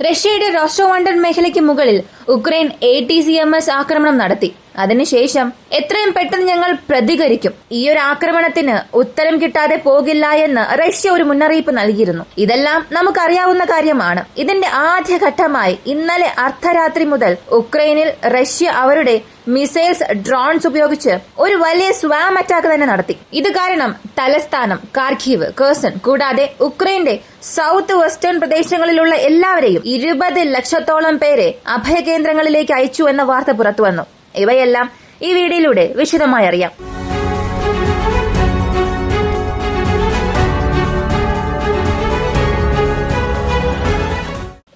റഷ്യയുടെ റോസ്റ്റോവാണ്ടൺ മേഖലയ്ക്ക് മുകളിൽ ഉക്രൈൻ ATCMS ആക്രമണം നടത്തി. അതിനുശേഷം എത്രയും പെട്ടെന്ന് ഞങ്ങൾ പ്രതികരിക്കും, ഈയൊരു ആക്രമണത്തിന് ഉത്തരം കിട്ടാതെ പോകില്ല എന്ന് റഷ്യ ഒരു മുന്നറിയിപ്പ് നൽകിയിരുന്നു. ഇതെല്ലാം നമുക്കറിയാവുന്ന കാര്യമാണ്. ഇതിന്റെ ആദ്യഘട്ടമായി ഇന്നലെ അർദ്ധരാത്രി മുതൽ ഉക്രൈനിൽ റഷ്യ അവരുടെ മിസൈൽസ്, ഡ്രോൺസ് ഉപയോഗിച്ച് ഒരു വലിയ സ്വാം അറ്റാക്ക് തന്നെ നടത്തി. ഇത് കാരണം തലസ്ഥാനം കാർഖീവ്, കേഴ്സൺ കൂടാതെ ഉക്രൈന്റെ സൗത്ത് വെസ്റ്റേൺ പ്രദേശങ്ങളിലുള്ള എല്ലാവരെയും 20 ലക്ഷത്തോളം പേരെ അഭയകേന്ദ്രങ്ങളിലേക്ക് അയച്ചു എന്ന വാർത്ത പുറത്തുവന്നു. ഇവയെല്ലാം ഈ വീഡിയോയിലൂടെ വിശദമായി അറിയാം.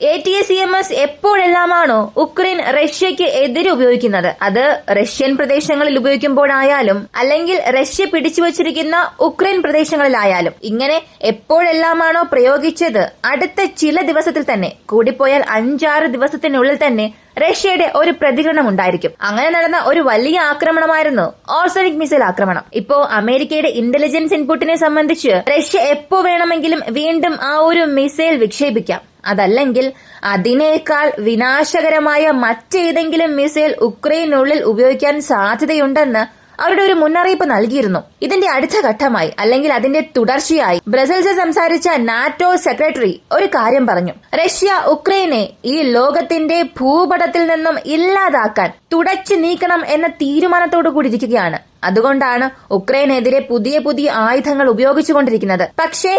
ATCMS എപ്പോഴെല്ലാമാണോ ഉക്രൈൻ റഷ്യയ്ക്ക് എതിരെ ഉപയോഗിക്കുന്നത്, അത് റഷ്യൻ പ്രദേശങ്ങളിൽ ഉപയോഗിക്കുമ്പോഴായാലും അല്ലെങ്കിൽ റഷ്യ പിടിച്ചുവച്ചിരിക്കുന്ന ഉക്രൈൻ പ്രദേശങ്ങളിലായാലും, ഇങ്ങനെ എപ്പോഴെല്ലാമാണോ പ്രയോഗിച്ചത് അടുത്ത ചില ദിവസത്തിൽ തന്നെ, കൂടിപ്പോയാൽ 5-6 ദിവസത്തിനുള്ളിൽ തന്നെ റഷ്യയുടെ ഒരു പ്രതികരണം ഉണ്ടായിരിക്കും. അങ്ങനെ നടന്ന ഒരു വലിയ ആക്രമണമായിരുന്നു ഓർസനിക് മിസൈൽ ആക്രമണം. ഇപ്പോ അമേരിക്കയുടെ ഇന്റലിജൻസ് ഇൻപുട്ടിനെ സംബന്ധിച്ച് റഷ്യ എപ്പോ വേണമെങ്കിലും വീണ്ടും ആ ഒരു മിസൈൽ വിക്ഷേപിക്കാം. അതല്ലെങ്കിൽ അതിനേക്കാൾ വിനാശകരമായ മറ്റേതെങ്കിലും മിസൈൽ ഉക്രൈനുള്ളിൽ ഉപയോഗിക്കാൻ സാധ്യതയുണ്ടെന്ന് അവരുടെ ഒരു മുന്നറിയിപ്പ് നൽകിയിരുന്നു. ഇതിന്റെ അടുത്ത ഘട്ടമായി അല്ലെങ്കിൽ അതിന്റെ തുടർച്ചയായി ബ്രസൽസിൽ സംസാരിച്ച നാറ്റോ സെക്രട്ടറി ഒരു കാര്യം പറഞ്ഞു. റഷ്യ ഉക്രൈനെ ഈ ലോകത്തിന്റെ ഭൂപടത്തിൽ നിന്നും ഇല്ലാതാക്കാൻ, തുടച്ചു നീക്കണം എന്ന തീരുമാനത്തോടു കൂടി ഇരിക്കുകയാണ്. അതുകൊണ്ടാണ് ഉക്രൈനെതിരെ പുതിയ ആയുധങ്ങൾ ഉപയോഗിച്ചുകൊണ്ടിരിക്കുന്നത്. പക്ഷേ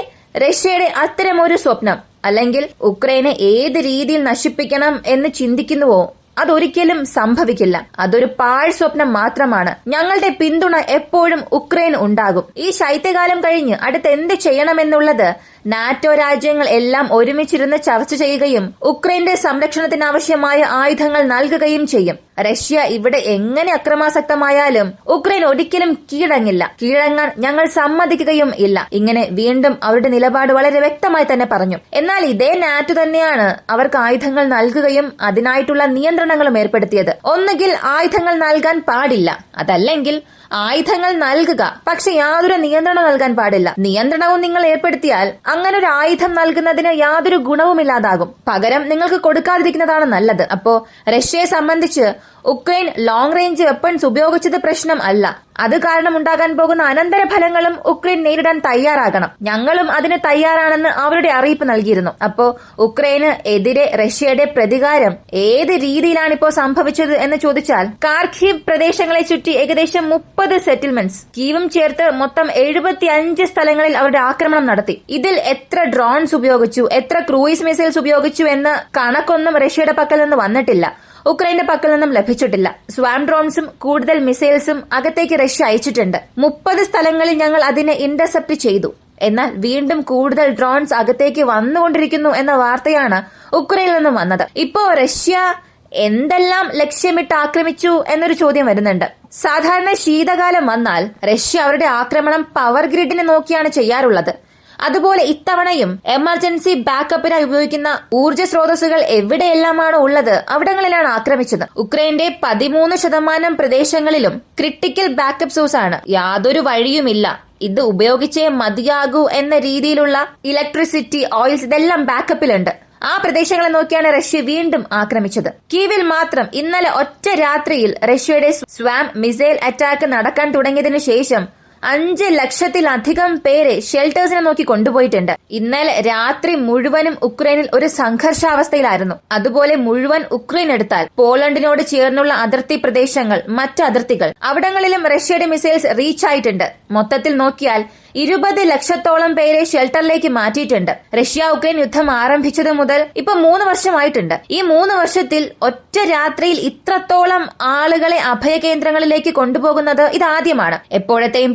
റഷ്യയുടെ അത്തരമൊരു സ്വപ്നം അല്ലെങ്കിൽ ഉക്രൈനെ ഏത് രീതിയിൽ നശിപ്പിക്കണം എന്ന് ചിന്തിക്കുന്നുവോ, അതൊരിക്കലും സംഭവിക്കില്ല. അതൊരു പാഴ് സ്വപ്നം മാത്രമാണ്. ഞങ്ങളുടെ പിന്തുണ എപ്പോഴും ഉക്രൈൻ ഉണ്ടാകും. ഈ ശൈത്യകാലം കഴിഞ്ഞ് അടുത്ത് എന്ത് ചെയ്യണമെന്നുള്ളത് നാറ്റോ രാജ്യങ്ങൾ എല്ലാം ഒരുമിച്ചിരുന്ന് ചർച്ച ചെയ്യുകയും ഉക്രൈന്റെ സംരക്ഷണത്തിനാവശ്യമായ ആയുധങ്ങൾ നൽകുകയും ചെയ്യും. റഷ്യ ഇവിടെ എങ്ങനെ അക്രമാസക്തമായാലും ഉക്രൈൻ ഒരിക്കലും കീഴടങ്ങില്ല, കീഴടങ്ങാൻ ഞങ്ങൾ സമ്മതിക്കുകയും ഇല്ല. ഇങ്ങനെ വീണ്ടും അവരുടെ നിലപാട് വളരെ വ്യക്തമായി തന്നെ പറഞ്ഞു. എന്നാൽ ഇതേ നാറ്റോ തന്നെയാണ് അവർക്ക് ആയുധങ്ങൾ നൽകുകയും അതിനായിട്ടുള്ള നിയന്ത്രണങ്ങളും ഏർപ്പെടുത്തിയത്. ഒന്നുകിൽ ആയുധങ്ങൾ നൽകാൻ പാടില്ല, അതല്ലെങ്കിൽ ആയുധങ്ങൾ നൽകുക, പക്ഷെ യാതൊരു നിയന്ത്രണം നൽകാൻ പാടില്ല. നിയന്ത്രണവും നിങ്ങൾ ഏർപ്പെടുത്തിയാൽ അങ്ങനെ ഒരു ആയുധം നൽകുന്നതിന് യാതൊരു ഗുണവുമില്ലാതാകും. പകരം നിങ്ങൾക്ക് കൊടുക്കാതിരിക്കുന്നതാണ് നല്ലത്. അപ്പോ റഷ്യയെ സംബന്ധിച്ച് ഉക്രൈൻ ലോങ് റേഞ്ച് വെപ്പൺസ് ഉപയോഗിച്ചത് പ്രശ്നം അല്ല, അത് കാരണം ഉണ്ടാകാൻ പോകുന്ന അനന്തര ഫലങ്ങളും ഉക്രൈൻ നേരിടാൻ തയ്യാറാകണം. ഞങ്ങളും അതിന് തയ്യാറാണെന്ന് അവരുടെ അറിയിപ്പ് നൽകിയിരുന്നു. അപ്പോ ഉക്രൈന് എതിരെ റഷ്യയുടെ പ്രതികാരം ഏത് രീതിയിലാണ് ഇപ്പോൾ സംഭവിച്ചത് എന്ന് ചോദിച്ചാൽ, കാർഖീവ് പ്രദേശങ്ങളെ ചുറ്റി ഏകദേശം 30 സെറ്റിൽമെന്റ്സ്, കീവും ചേർത്ത് മൊത്തം 75 സ്ഥലങ്ങളിൽ അവരുടെ ആക്രമണം നടത്തി. ഇതിൽ എത്ര ഡ്രോൺസ് ഉപയോഗിച്ചു, എത്ര ക്രൂയിസ് മിസൈൽസ് ഉപയോഗിച്ചു എന്ന കണക്കൊന്നും റഷ്യയുടെ പക്കൽ നിന്ന് വന്നിട്ടില്ല, ഉക്രൈന്റെ പക്കൽ നിന്നും ലഭിച്ചിട്ടില്ല. സ്വാം ഡ്രോൺസും കൂടുതൽ മിസൈൽസും അകത്തേക്ക് റഷ്യ അയച്ചിട്ടുണ്ട്. 30 സ്ഥലങ്ങളിൽ ഞങ്ങൾ അതിനെ ഇന്റർസെപ്റ്റ് ചെയ്തു. എന്നാൽ വീണ്ടും കൂടുതൽ ഡ്രോൺസ് അകത്തേക്ക് വന്നുകൊണ്ടിരിക്കുന്നു എന്ന വാർത്തയാണ് ഉക്രൈനിൽ നിന്നും വന്നത്. ഇപ്പോ റഷ്യ എന്തെല്ലാം ലക്ഷ്യമിട്ട് ആക്രമിച്ചു എന്നൊരു ചോദ്യം വരുന്നുണ്ട്. സാധാരണ ശീതകാലം വന്നാൽ റഷ്യ അവരുടെ ആക്രമണം പവർ ഗ്രിഡിനെ നോക്കിയാണ് ചെയ്യാറുള്ളത്. അതുപോലെ ഇത്തവണയും എമർജൻസി ബാക്കപ്പിനായി ഉപയോഗിക്കുന്ന ഊർജ്ജ സ്രോതസ്സുകൾ എവിടെയെല്ലാമാണോ ഉള്ളത് അവിടങ്ങളിലാണ് ആക്രമിച്ചത്. ഉക്രൈന്റെ 13% പ്രദേശങ്ങളിലും ക്രിട്ടിക്കൽ ബാക്കപ്പ് സോഴ്സ് ആണ്. യാതൊരു വഴിയുമില്ല, ഇത് ഉപയോഗിച്ചേ മതിയാകൂ എന്ന രീതിയിലുള്ള ഇലക്ട്രിസിറ്റി, ഓയിൽസ് ഇതെല്ലാം ബാക്കപ്പിലുണ്ട്. ആ പ്രദേശങ്ങളെ നോക്കിയാണ് റഷ്യ വീണ്ടും ആക്രമിച്ചത്. കീവിൽ മാത്രം ഇന്നലെ ഒറ്റ രാത്രിയിൽ റഷ്യയുടെ സ്വാം മിസൈൽ അറ്റാക്ക് നടക്കാൻ തുടങ്ങിയതിനു ശേഷം 5 ലക്ഷത്തിലധികം പേരെ ഷെൽട്ടേഴ്സിനെ നോക്കി കൊണ്ടുപോയിട്ടുണ്ട്. ഇന്നലെ രാത്രി മുഴുവനും ഉക്രൈനിൽ ഒരു സംഘർഷാവസ്ഥയിലായിരുന്നു. അതുപോലെ മുഴുവൻ ഉക്രൈൻ എടുത്താൽ പോളണ്ടിനോട് ചേർന്നുള്ള അതിർത്തി പ്രദേശങ്ങൾ, മറ്റ് അതിർത്തികൾ, അവിടങ്ങളിലും റഷ്യയുടെ മിസൈൽസ് റീച്ച് ആയിട്ടുണ്ട്. മൊത്തത്തിൽ നോക്കിയാൽ 20 ലക്ഷത്തോളം പേരെ ഷെൽട്ടറിലേക്ക് മാറ്റിയിട്ടുണ്ട്. റഷ്യ ഉക്രൈൻ യുദ്ധം ആരംഭിച്ചത് മുതൽ ഇപ്പൊ 3 വർഷമായിട്ടുണ്ട്. ഈ 3 വർഷത്തിൽ ഒറ്റ രാത്രിയിൽ ഇത്രത്തോളം ആളുകളെ അഭയകേന്ദ്രങ്ങളിലേക്ക് കൊണ്ടുപോകുന്നത് ഇതാദ്യമാണ്. എപ്പോഴത്തെയും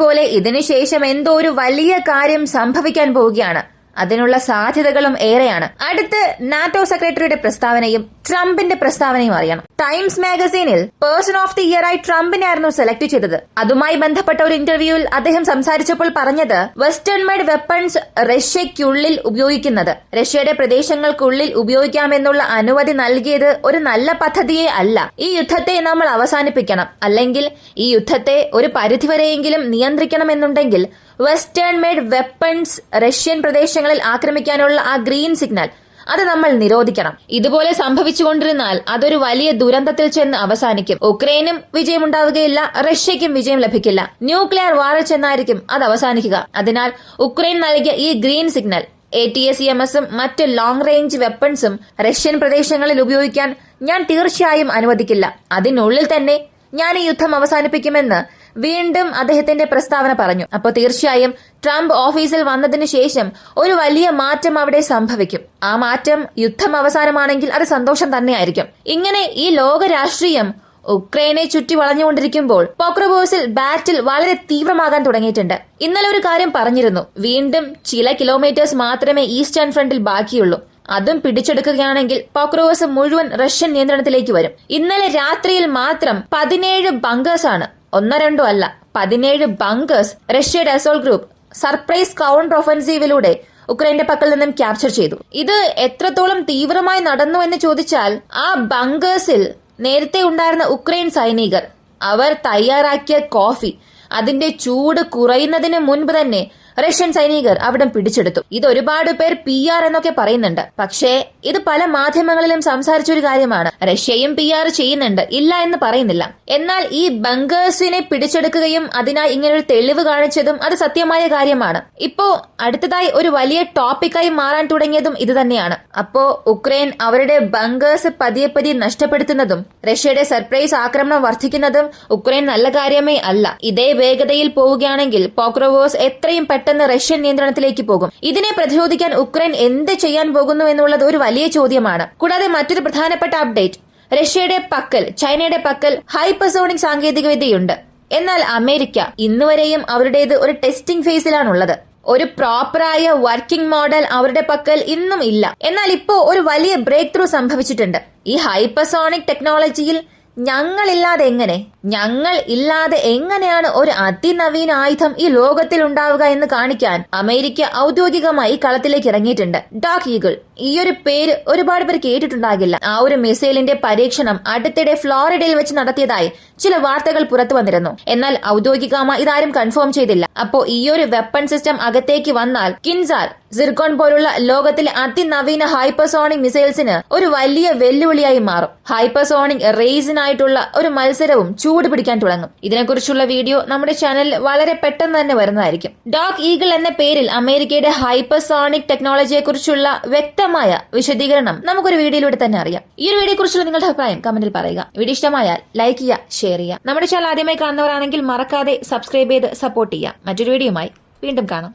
പോലെ ഇതിനുശേഷം എന്തോ ഒരു വലിയ കാര്യം സംഭവിക്കാൻ പോവുകയാണ്. അതിനുള്ള സാധ്യതകളും ഏറെയാണ്. അടുത്ത് നാറ്റോ സെക്രട്ടറിയുടെ പ്രസ്താവനയും ട്രംപിന്റെ പ്രസ്താവനയും അറിയണം. ടൈംസ് മാഗസീനിൽ പേഴ്സൺ ഓഫ് ദി ഇയർ ആയി ട്രംപിനെ ആയിരുന്നു സെലക്ട് ചെയ്തത്. അതുമായി ബന്ധപ്പെട്ട ഒരു ഇന്റർവ്യൂവിൽ അദ്ദേഹം സംസാരിച്ചപ്പോൾ പറഞ്ഞത് വെസ്റ്റേൺ മെയ്ഡ് വെപ്പൺസ് റഷ്യയ്ക്കുള്ളിൽ ഉപയോഗിക്കുന്നത്, റഷ്യയുടെ പ്രദേശങ്ങൾക്കുള്ളിൽ ഉപയോഗിക്കാമെന്നുള്ള അനുമതി നൽകിയത് ഒരു നല്ല പദ്ധതിയേ അല്ല. ഈ യുദ്ധത്തെ നമ്മൾ അവസാനിപ്പിക്കണം, അല്ലെങ്കിൽ ഈ യുദ്ധത്തെ ഒരു പരിധിവരെയെങ്കിലും നിയന്ത്രിക്കണമെന്നുണ്ടെങ്കിൽ വെസ്റ്റേൺ മെയ്ഡ് വെപ്പൺസ് റഷ്യൻ പ്രദേശങ്ങളിൽ ആക്രമിക്കാനുള്ള ആ ഗ്രീൻ സിഗ്നൽ അത് നമ്മൾ നിരോധിക്കണം. ഇതുപോലെ സംഭവിച്ചുകൊണ്ടിരുന്നാൽ അതൊരു വലിയ ദുരന്തത്തിൽ ചെന്ന് അവസാനിക്കും. ഉക്രൈനും വിജയമുണ്ടാവുകയില്ല, റഷ്യയ്ക്കും വിജയം ലഭിക്കില്ല. ന്യൂക്ലിയർ വാറിൽ ചെന്നായിരിക്കും അത് അവസാനിക്കുക. അതിനാൽ ഉക്രൈൻ നൽകിയ ഈ ഗ്രീൻ സിഗ്നൽ ATACMSഉം മറ്റ് ലോങ് റേഞ്ച് വെപ്പൺസും റഷ്യൻ പ്രദേശങ്ങളിൽ ഉപയോഗിക്കാൻ ഞാൻ തീർച്ചയായും അനുവദിക്കില്ല. അതിനുള്ളിൽ തന്നെ ഞാൻ ഈ യുദ്ധം അവസാനിപ്പിക്കുമെന്ന് വീണ്ടും അദ്ദേഹത്തിന്റെ പ്രസ്താവന പറഞ്ഞു. അപ്പോൾ തീർച്ചയായും ട്രംപ് ഓഫീസിൽ വന്നതിന് ശേഷം ഒരു വലിയ മാറ്റം അവിടെ സംഭവിക്കും. ആ മാറ്റം യുദ്ധം അവസാനമാണെങ്കിൽ അത് സന്തോഷം തന്നെയായിരിക്കും. ഇങ്ങനെ ഈ ലോക രാഷ്ട്രീയം ഉക്രൈനെ ചുറ്റി വളഞ്ഞുകൊണ്ടിരിക്കുമ്പോൾ പോക്രോവോസിൽ ബാറ്റിൽ വളരെ തീവ്രമാകാൻ തുടങ്ങിയിട്ടുണ്ട്. ഇന്നലെ ഒരു കാര്യം പറഞ്ഞിരുന്നു, വീണ്ടും ചില കിലോമീറ്റേഴ്സ് മാത്രമേ ഈസ്റ്റേൺ ഫ്രണ്ടിൽ ബാക്കിയുള്ളൂ. അതും പിടിച്ചെടുക്കുകയാണെങ്കിൽ പോക്രോവോസ് മുഴുവൻ റഷ്യൻ നിയന്ത്രണത്തിലേക്ക് വരും. ഇന്നലെ രാത്രിയിൽ മാത്രം 17 ബങ്കേഴ്സാണ്, ഒന്നോ രണ്ടോ അല്ല, 17 ബങ്കേഴ്സ് റഷ്യയുടെ അസോൾട്ട് ഗ്രൂപ്പ് സർപ്രൈസ് കൗണ്ടർ ഒഫൻസീവിലൂടെ ഉക്രൈന്റെ പക്കൽ നിന്നും ക്യാപ്ചർ ചെയ്തു. ഇത് എത്രത്തോളം തീവ്രമായി നടന്നു എന്ന് ചോദിച്ചാൽ, ആ ബങ്കേഴ്സിൽ നേരത്തെ ഉണ്ടായിരുന്ന ഉക്രൈൻ സൈനികർ അവർ തയ്യാറാക്കിയ കോഫി അതിന്റെ ചൂട് കുറയുന്നതിന് മുൻപ് തന്നെ റഷ്യൻ സൈനികർ അവിടം പിടിച്ചെടുത്തു. ഇത് ഒരുപാട് പേർ PR എന്നൊക്കെ പറയുന്നുണ്ട്. പക്ഷേ ഇത് പല മാധ്യമങ്ങളിലും സംസാരിച്ചൊരു കാര്യമാണ്. റഷ്യയും PR ചെയ്യുന്നുണ്ട്, ഇല്ല എന്ന് പറയുന്നില്ല. എന്നാൽ ഈ ബങ്കേഴ്സിനെ പിടിച്ചെടുക്കുകയും അതിനായി ഇങ്ങനൊരു തെളിവ് കാണിച്ചതും അത് സത്യമായ കാര്യമാണ്. ഇപ്പോ അടുത്തതായി ഒരു വലിയ ടോപ്പിക്കായി മാറാൻ തുടങ്ങിയതും ഇത് തന്നെയാണ്. അപ്പോ ഉക്രൈൻ അവരുടെ ബങ്കേഴ്സ് പതിയെ പതിയെ നഷ്ടപ്പെടുത്തുന്നതും റഷ്യയുടെ സർപ്രൈസ് ആക്രമണം വർദ്ധിക്കുന്നതും ഉക്രൈൻ നല്ല കാര്യമേ അല്ല. ഇതേ വേഗതയിൽ പോവുകയാണെങ്കിൽ പോക്രോവോസ് എത്രയും പെട്ടെന്ന് റഷ്യൻ നിയന്ത്രണത്തിലേക്ക് പോകും. ഇതിനെ പ്രതിരോധിക്കാൻ ഉക്രൈൻ എന്ത് ചെയ്യാൻ പോകുന്നു എന്നുള്ളത് ഒരു വലിയ ചോദ്യമാണ്. കൂടാതെ മറ്റൊരു പ്രധാനപ്പെട്ട അപ്ഡേറ്റ്, റഷ്യയുടെ പക്കൽ, ചൈനയുടെ പക്കൽ ഹൈപ്പർസോണിക് സാങ്കേതികവിദ്യയുണ്ട്. എന്നാൽ അമേരിക്ക ഇന്നുവരെയും അവരുടേത് ഒരു ടെസ്റ്റിംഗ് ഫേസിലാണുള്ളത്. ഒരു പ്രോപ്പറായ വർക്കിംഗ് മോഡൽ അവരുടെ പക്കൽ ഇന്നും ഇല്ല. എന്നാൽ ഇപ്പോ ഒരു വലിയ ബ്രേക്ക് ത്രൂ സംഭവിച്ചിട്ടുണ്ട്. ഈ ഹൈപ്പർസോണിക് ടെക്നോളജിയിൽ ഞങ്ങൾ ഇല്ലാതെ എങ്ങനെയാണ് ഒരു അതിനവീന ആയുധം ഈ ലോകത്തിൽ ഉണ്ടാവുക എന്ന് കാണിക്കാൻ അമേരിക്ക ഔദ്യോഗികമായി കളത്തിലേക്ക് ഇറങ്ങിയിട്ടുണ്ട്. ഡാർക്ക് ഈഗിൾ, ഈ ഒരു പേര് ഒരുപാട് പേർ കേട്ടിട്ടുണ്ടാകില്ല. ആ ഒരു മിസൈലിന്റെ പരീക്ഷണം അടുത്തിടെ ഫ്ലോറിഡയിൽ വെച്ച് നടത്തിയതായി ചില വാർത്തകൾ പുറത്തു വന്നിരുന്നു. എന്നാൽ ഔദ്യോഗികമായി ഇതാരും കൺഫേം ചെയ്തില്ല. അപ്പോ ഈ ഒരു വെപ്പൺ സിസ്റ്റം അകത്തേക്ക് വന്നാൽ കിൻസാർ, സിർക്കോൺ പോലുള്ള ലോകത്തിലെ അതിനവീന ഹൈപ്പർസോണിക് മിസൈൽസിന് ഒരു വലിയ വെല്ലുവിളിയായി മാറും. ഹൈപ്പർസോണിക് റേസിനായിട്ടുള്ള ഒരു മത്സരവും ചൂട് പിടിക്കാൻ തുടങ്ങും. ഇതിനെക്കുറിച്ചുള്ള വീഡിയോ നമ്മുടെ ചാനലിൽ വളരെ പെട്ടെന്ന് തന്നെ വരുന്നതായിരിക്കും. ഡാർക്ക് ഈഗിൾ എന്ന പേരിൽ അമേരിക്കയുടെ ഹൈപ്പർസോണിക് ടെക്നോളജിയെ കുറിച്ചുള്ള വ്യക്തമായ വിശദീകരണം നമുക്കൊരു വീഡിയോയിലൂടെ തന്നെ അറിയാം. ഈ ഒരു വീഡിയോ കുറിച്ചുള്ള നിങ്ങളുടെ അഭിപ്രായം കമന്റിൽ പറയുക. വീഡിയോ ഇഷ്ടമായാൽ ലൈക്ക് ചെയ്യുക, ഷെയർ ചെയ്യുക. നമ്മുടെ ചാനൽ ആദ്യമായി കാണുന്നവരാണെങ്കിൽ മറക്കാതെ സബ്സ്ക്രൈബ് ചെയ്ത് സപ്പോർട്ട് ചെയ്യുക. മറ്റൊരു വീഡിയോയുമായി വീണ്ടും കാണാം.